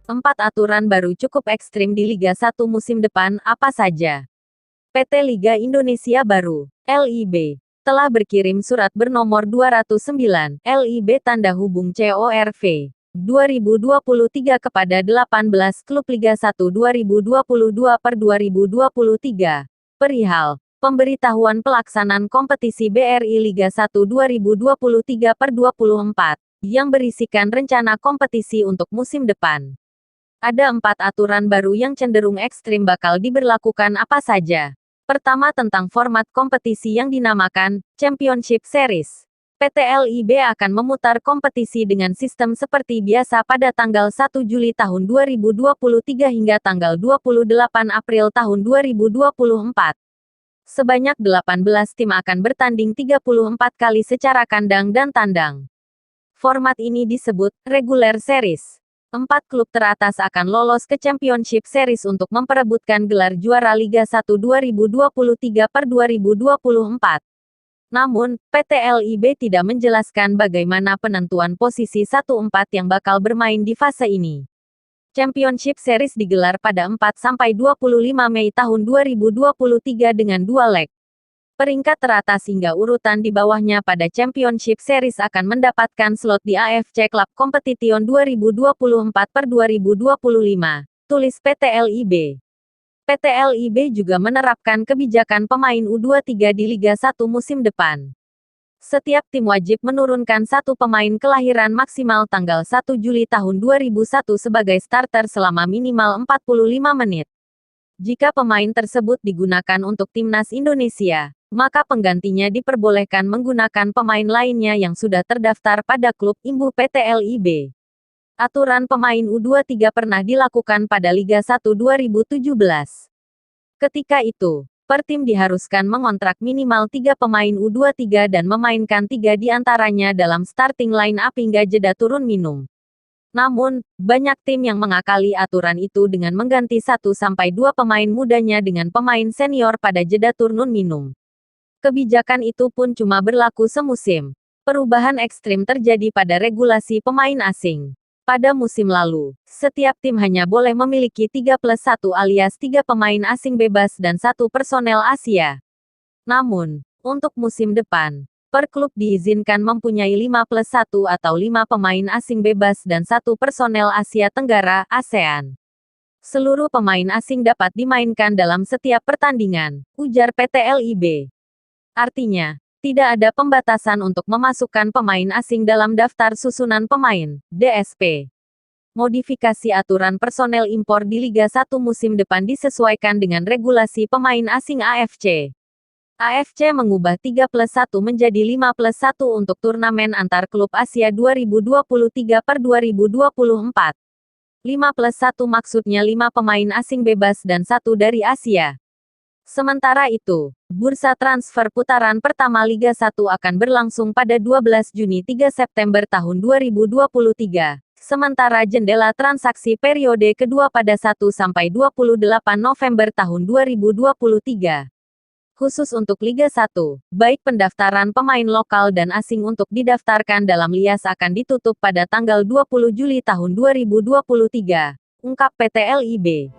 4 aturan baru cukup ekstrim di Liga 1 musim depan, apa saja? PT Liga Indonesia Baru, LIB, telah berkirim surat bernomor 209, LIB tanda hubung CORV 2023 kepada 18 klub Liga 1 2022 per 2023, perihal pemberitahuan pelaksanaan kompetisi BRI Liga 1 2023 per 24, yang berisikan rencana kompetisi untuk musim depan. Ada 4 aturan baru yang cenderung ekstrim bakal diberlakukan apa saja. Pertama tentang format kompetisi yang dinamakan Championship Series. PT LIB akan memutar kompetisi dengan sistem seperti biasa pada tanggal 1 Juli tahun 2023 hingga tanggal 28 April tahun 2024. Sebanyak 18 tim akan bertanding 34 kali secara kandang dan tandang. Format ini disebut Regular Series. 4 klub teratas akan lolos ke Championship Series untuk memperebutkan gelar juara Liga 1 2023 per 2024. Namun, PT LIB tidak menjelaskan bagaimana penentuan posisi 1-4 yang bakal bermain di fase ini. Championship Series digelar pada 4-25 Mei tahun 2023 dengan 2 leg. Peringkat teratas hingga urutan di bawahnya pada Championship Series akan mendapatkan slot di AFC Club Competition 2024 per 2025, tulis PT LIB. PT LIB juga menerapkan kebijakan pemain U23 di Liga 1 musim depan. Setiap tim wajib menurunkan 1 pemain kelahiran maksimal tanggal 1 Juli tahun 2001 sebagai starter selama minimal 45 menit. Jika pemain tersebut digunakan untuk timnas Indonesia, maka penggantinya diperbolehkan menggunakan pemain lainnya yang sudah terdaftar pada klub induk PT LIB. Aturan pemain U23 pernah dilakukan pada Liga 1 2017. Ketika itu, per tim diharuskan mengontrak minimal 3 pemain U23 dan memainkan 3 di antaranya dalam starting line-up hingga jeda turun minum. Namun, banyak tim yang mengakali aturan itu dengan mengganti 1-2 pemain mudanya dengan pemain senior pada jeda turun minum. Kebijakan itu pun cuma berlaku semusim. Perubahan ekstrim terjadi pada regulasi pemain asing. Pada musim lalu, setiap tim hanya boleh memiliki 3+1 alias 3 pemain asing bebas dan 1 personel Asia. Namun, untuk musim depan, per klub diizinkan mempunyai 5+1 atau 5 pemain asing bebas dan 1 personel Asia Tenggara, ASEAN. Seluruh pemain asing dapat dimainkan dalam setiap pertandingan, ujar PT LIB. Artinya, tidak ada pembatasan untuk memasukkan pemain asing dalam daftar susunan pemain, DSP. Modifikasi aturan personel impor di Liga 1 musim depan disesuaikan dengan regulasi pemain asing AFC. AFC mengubah 3+1 menjadi 5+1 untuk turnamen antar klub Asia 2023 per 2024. 5+1 maksudnya 5 pemain asing bebas dan 1 dari Asia. Sementara itu, bursa transfer putaran pertama Liga 1 akan berlangsung pada 12 Juni 3 September tahun 2023. Sementara jendela transaksi periode kedua pada 1-28 November tahun 2023. Khusus untuk Liga 1, baik pendaftaran pemain lokal dan asing untuk didaftarkan dalam lias akan ditutup pada tanggal 20 Juli tahun 2023, ungkap PT LIB.